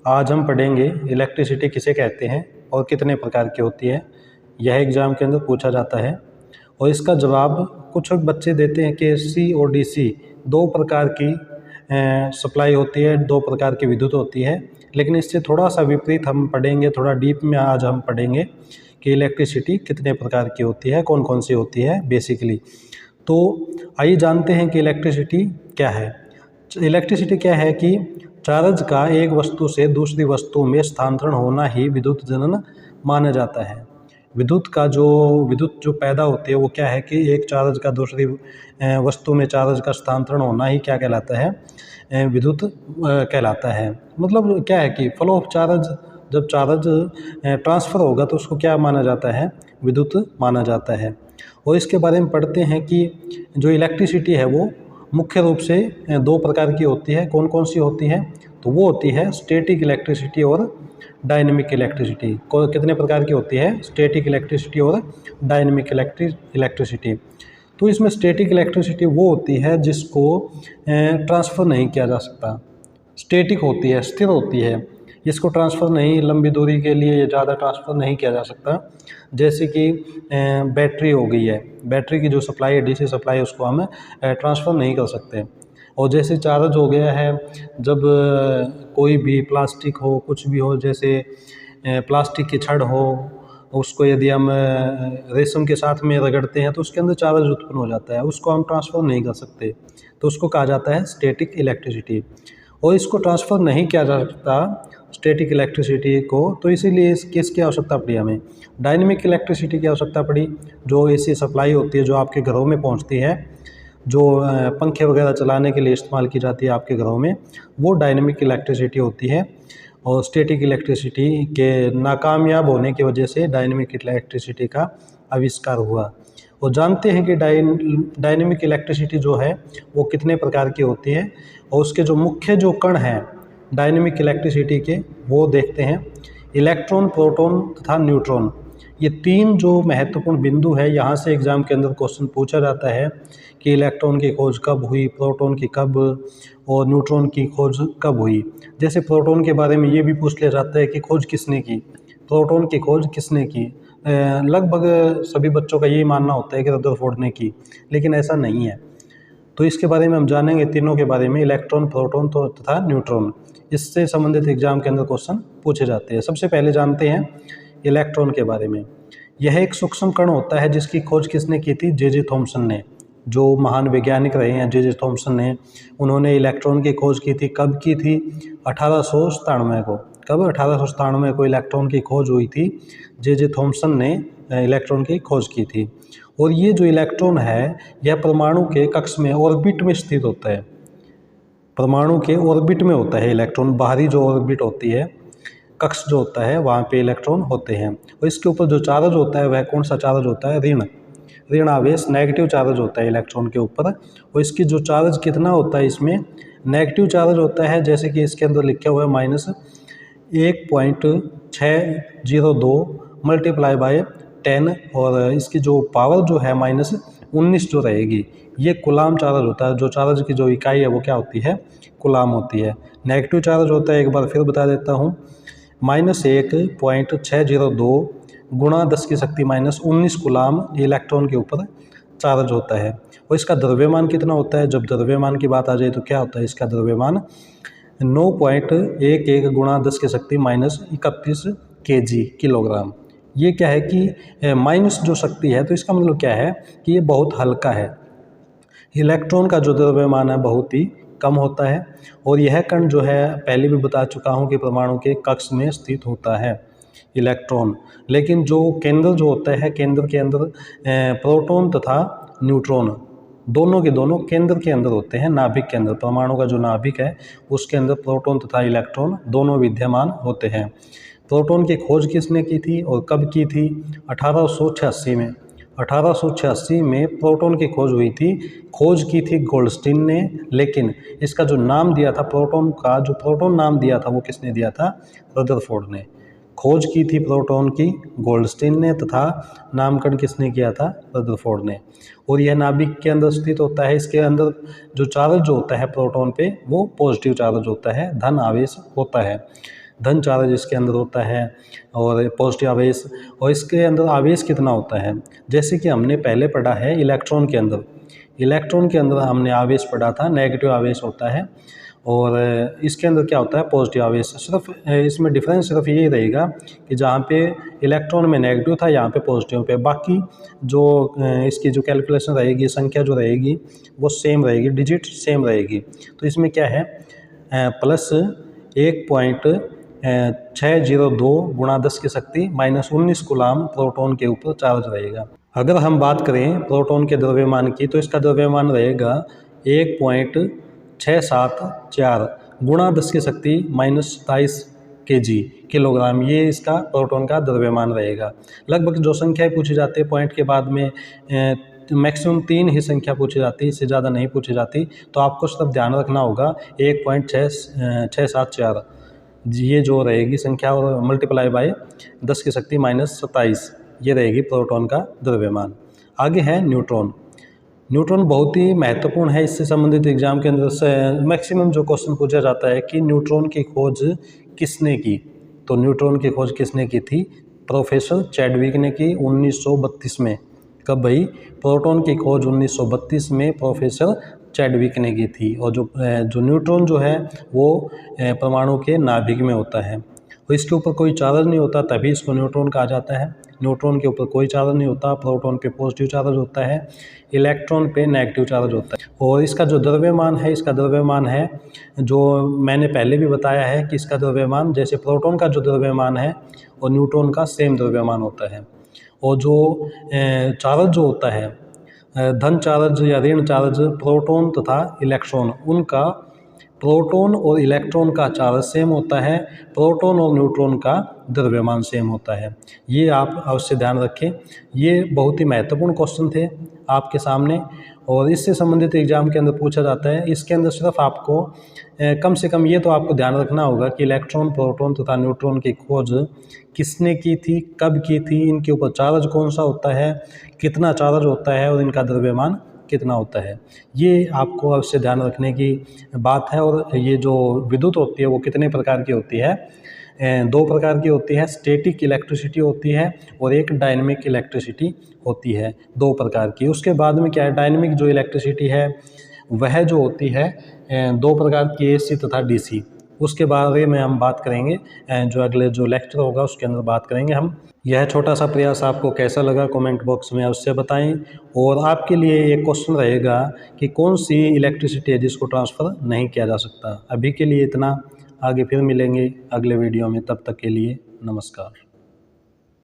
आज हम पढ़ेंगे इलेक्ट्रिसिटी किसे कहते हैं और कितने प्रकार की होती है। यह एग्ज़ाम के अंदर पूछा जाता है और इसका जवाब कुछ बच्चे देते हैं कि AC और DC दो प्रकार की सप्लाई होती है, दो प्रकार की विद्युत होती है। लेकिन इससे थोड़ा सा विपरीत हम पढ़ेंगे, थोड़ा डीप में आज हम पढ़ेंगे कि इलेक्ट्रिसिटी कितने प्रकार की होती है, कौन कौन सी होती है बेसिकली। तो आइए जानते हैं कि इलेक्ट्रिसिटी क्या है। इलेक्ट्रिसिटी क्या है कि चार्ज का एक वस्तु से दूसरी वस्तु में स्थानांतरण होना ही विद्युत जनन माना जाता है। विद्युत जो पैदा होती है वो क्या है कि एक चार्ज का दूसरी वस्तु में चार्ज का स्थानांतरण होना ही क्या कहलाता है, विद्युत कहलाता है। मतलब क्या है कि फ्लो ऑफ चार्ज, जब चार्ज ट्रांसफ़र होगा तो उसको क्या माना जाता है, विद्युत माना जाता है। और इसके बारे में पढ़ते हैं कि जो इलेक्ट्रिसिटी है वो मुख्य रूप से दो प्रकार की होती है। कौन कौन सी होती है? तो वो होती है स्टैटिक इलेक्ट्रिसिटी और डायनेमिक इलेक्ट्रिसिटी। कितने प्रकार की होती है? स्टैटिक इलेक्ट्रिसिटी और डायनेमिक इलेक्ट्रिसिटी। तो इसमें स्टैटिक इलेक्ट्रिसिटी वो होती है जिसको ट्रांसफ़र नहीं किया जा सकता, स्टैटिक होती है, स्थिर होती है। इसको ट्रांसफ़र नहीं, लंबी दूरी के लिए ज़्यादा ट्रांसफ़र नहीं किया जा सकता। जैसे कि बैटरी हो गई है, बैटरी की जो सप्लाई है, DC सप्लाई, उसको हम ट्रांसफ़र नहीं कर सकते। और जैसे चार्ज हो गया है, जब कोई भी प्लास्टिक हो, कुछ भी हो, जैसे प्लास्टिक की छड़ हो, उसको यदि हम रेशम के साथ में रगड़ते हैं तो उसके अंदर चार्ज उत्पन्न हो जाता है, उसको हम ट्रांसफ़र नहीं कर सकते। तो उसको कहा जाता है स्टैटिक इलेक्ट्रिसिटी। और इसको ट्रांसफ़र नहीं किया जा सकता स्टैटिक इलेक्ट्रिसिटी को, तो इसीलिए किसकी आवश्यकता पड़ी हमें? डायनेमिक इलेक्ट्रिसिटी की आवश्यकता पड़ी। जो AC सप्लाई होती है, जो आपके घरों में पहुंचती है, जो पंखे वगैरह चलाने के लिए इस्तेमाल की जाती है आपके घरों में, वो डायनेमिक इलेक्ट्रिसिटी होती है। और स्टैटिक इलेक्ट्रिसिटी के नाकामयाब होने की वजह से डायनेमिक इलेक्ट्रिसिटी का आविष्कार हुआ। और जानते हैं कि डायनेमिक इलेक्ट्रिसिटी जो है वो कितने प्रकार की होती है और उसके जो मुख्य जो कण हैं डायनेमिक इलेक्ट्रिसिटी के, वो देखते हैं। इलेक्ट्रॉन, प्रोटॉन तथा न्यूट्रॉन, ये तीन जो महत्वपूर्ण बिंदु है। यहाँ से एग्ज़ाम के अंदर क्वेश्चन पूछा जाता है कि इलेक्ट्रॉन की खोज कब हुई, प्रोटॉन की कब, और न्यूट्रॉन की खोज कब हुई। जैसे प्रोटॉन के बारे में ये भी पूछ लिया जाता है कि खोज किसने की, प्रोटॉन की खोज किसने की। लगभग सभी बच्चों का यही मानना होता है कि रदरफोर्ड ने की, लेकिन ऐसा नहीं है। तो इसके बारे में हम जानेंगे, तीनों के बारे में, इलेक्ट्रॉन, प्रोटॉन तथा न्यूट्रॉन। इससे संबंधित एग्जाम के अंदर क्वेश्चन पूछे जाते हैं। सबसे पहले जानते हैं इलेक्ट्रॉन के बारे में। यह एक सूक्ष्म कण होता है जिसकी खोज किसने की थी? जे थॉमसन ने। जो महान वैज्ञानिक रहे हैं जे थॉमसन ने, उन्होंने इलेक्ट्रॉन की खोज की थी। कब की थी? 1897 को। कब? 1897 को इलेक्ट्रॉन की खोज हुई थी। जे थॉमसन ने इलेक्ट्रॉन की खोज की थी। और ये जो इलेक्ट्रॉन है, यह परमाणु के कक्ष में, ऑर्बिट में स्थित होता है। परमाणु के ऑर्बिट में होता है इलेक्ट्रॉन। बाहरी जो ऑर्बिट होती है, कक्ष जो होता है, वहाँ पे इलेक्ट्रॉन होते हैं। और इसके ऊपर जो चार्ज होता है वह कौन सा चार्ज होता है? ऋण आवेश, नेगेटिव चार्ज होता है इलेक्ट्रॉन के ऊपर। और इसकी जो चार्ज कितना होता है, इसमें नेगेटिव चार्ज होता है, जैसे कि इसके अंदर लिखा हुआ है -1.602 मल्टीप्लाई बाय 10, और इसकी जो पावर जो है -19 जो रहेगी, ये कूलाम चार्ज होता है। जो चार्ज की जो इकाई है वो क्या होती है? कूलाम होती है। नेगेटिव चार्ज होता है, एक बार फिर बता देता हूँ, -1.602 गुणा 10⁻⁻19 कूलाम इलेक्ट्रॉन के ऊपर चार्ज होता है। और इसका द्रव्यमान कितना होता है? जब द्रव्यमान की बात आ जाए तो क्या होता है इसका द्रव्यमान? 9.11 गुणा 10⁻31 kg, किलोग्राम। ये क्या है कि माइनस जो शक्ति है, तो इसका मतलब क्या है कि ये बहुत हल्का है। इलेक्ट्रॉन का जो द्रव्यमान है बहुत ही कम होता है। और यह कण जो है, पहले भी बता चुका हूँ कि परमाणु के कक्ष में स्थित होता है इलेक्ट्रॉन। लेकिन जो केंद्र जो होता है, केंद्र के अंदर प्रोटॉन तथा न्यूट्रॉन दोनों के दोनों केंद्र के अंदर होते हैं। नाभिक के अंदर, परमाणु का जो नाभिक है उसके अंदर प्रोटॉन तथा इलेक्ट्रॉन दोनों विद्यमान होते हैं। प्रोटॉन की खोज किसने की थी और कब की थी? 1886 में। 1886 में प्रोटॉन की खोज हुई थी। खोज की थी गोल्डस्टीन ने, लेकिन इसका जो नाम दिया था प्रोटॉन का, जो प्रोटॉन नाम दिया था वो किसने दिया था? रदरफोर्ड ने। खोज की थी प्रोटॉन की गोल्डस्टीन ने, तथा नामकरण किसने किया था? रदरफोर्ड ने। और यह नाभिक के अंदर स्थित होता है। इसके अंदर जो चार्ज जो होता है प्रोटॉन पे, वो पॉजिटिव चार्ज होता है, धन आवेश होता है। धन चार्ज इसके अंदर होता है और पॉजिटिव आवेश, और इसके अंदर आवेश कितना होता है। जैसे कि हमने पहले पढ़ा है इलेक्ट्रॉन के अंदर हमने आवेश पढ़ा था, नेगेटिव आवेश होता है, और इसके अंदर क्या होता है, पॉजिटिव आवेश। सिर्फ इसमें डिफरेंस सिर्फ यही रहेगा कि जहाँ पे इलेक्ट्रॉन में नेगेटिव था यहाँ पे पॉजिटिव पे, बाकी जो इसकी जो कैलकुलेशन रहेगी, संख्या जो रहेगी वो सेम रहेगी, डिजिट सेम रहेगी। तो इसमें क्या है, प्लस 1.602 गुणा 10 की शक्ति -19 कूलाम प्रोटॉन के ऊपर चार्ज रहेगा। अगर हम बात करें प्रोटॉन के द्रव्यमान की, तो इसका द्रव्यमान रहेगा 1.674 गुणा 10 की शक्ति -27 kg किलोग्राम, ये इसका प्रोटॉन का द्रव्यमान रहेगा। लगभग जो संख्याएं पूछी जाती है पॉइंट के बाद में मैक्सिमम 3 ही संख्या पूछी जाती है, इससे ज़्यादा नहीं पूछी जाती। तो आपको सिर्फ ध्यान रखना होगा 1.674 ये जो रहेगी संख्या, और मल्टीप्लाई बाय 10 की शक्ति -27 ये रहेगी प्रोटॉन का द्रव्यमान। आगे है न्यूट्रॉन। न्यूट्रॉन बहुत ही महत्वपूर्ण है, इससे संबंधित एग्जाम के अंदर से मैक्सिमम जो क्वेश्चन पूछा जाता है कि न्यूट्रॉन की खोज किसने की। तो न्यूट्रॉन की खोज किसने की थी, प्रोफेसर चैडविक ने की 1932 में। कब भाई, प्रोटॉन की खोज 1932 में प्रोफेसर चैडविक ने की थी। और जो न्यूट्रॉन जो है वो परमाणु के नाभिक में होता है, और इसके ऊपर कोई चार्ज नहीं होता, तभी इसको न्यूट्रॉन कहा जाता है। न्यूट्रॉन के ऊपर कोई चार्ज नहीं होता, प्रोटॉन पे पॉजिटिव चार्ज होता है, इलेक्ट्रॉन पे नेगेटिव चार्ज होता है। और इसका जो द्रव्यमान है, इसका द्रव्यमान है जो मैंने पहले भी बताया है कि इसका द्रव्यमान, जैसे प्रोटॉन का जो द्रव्यमान है और न्यूट्रॉन का सेम द्रव्यमान होता है। और जो चार्ज जो होता है, धन चार्ज या ऋण चार्ज, प्रोटॉन तथा इलेक्ट्रॉन, उनका प्रोटॉन और इलेक्ट्रॉन का चार्ज सेम होता है, प्रोटॉन और न्यूट्रॉन का द्रव्यमान सेम होता है। ये आप अवश्य ध्यान रखें। ये बहुत ही महत्वपूर्ण क्वेश्चन थे आपके सामने, और इससे संबंधित एग्जाम के अंदर पूछा जाता है। इसके अंदर सिर्फ आपको कम से कम ये तो आपको ध्यान रखना होगा कि इलेक्ट्रॉन, प्रोटॉन तथा न्यूट्रॉन की खोज किसने की थी, कब की थी, इनके ऊपर चार्ज कौन सा होता है, कितना चार्ज होता है, और इनका द्रव्यमान कितना होता है। ये आपको अवश्य ध्यान रखने की बात है। और ये जो विद्युत होती है वो कितने प्रकार की होती है, 2 प्रकार की होती है। स्टैटिक इलेक्ट्रिसिटी होती है और एक डायनेमिक इलेक्ट्रिसिटी होती है, 2 प्रकार की। उसके बाद में क्या है, डायनेमिक जो इलेक्ट्रिसिटी है वह जो होती है 2 प्रकार की, AC तथा DC। उसके बारे में हम बात करेंगे, जो अगले जो लेक्चर होगा उसके अंदर बात करेंगे हम। यह छोटा सा प्रयास आपको कैसा लगा कमेंट बॉक्स में अवश्य बताएं। और आपके लिए एक क्वेश्चन रहेगा कि कौन सी इलेक्ट्रिसिटी है जिसको ट्रांसफ़र नहीं किया जा सकता। अभी के लिए इतना, आगे फिर मिलेंगे अगले वीडियो में, तब तक के लिए नमस्कार।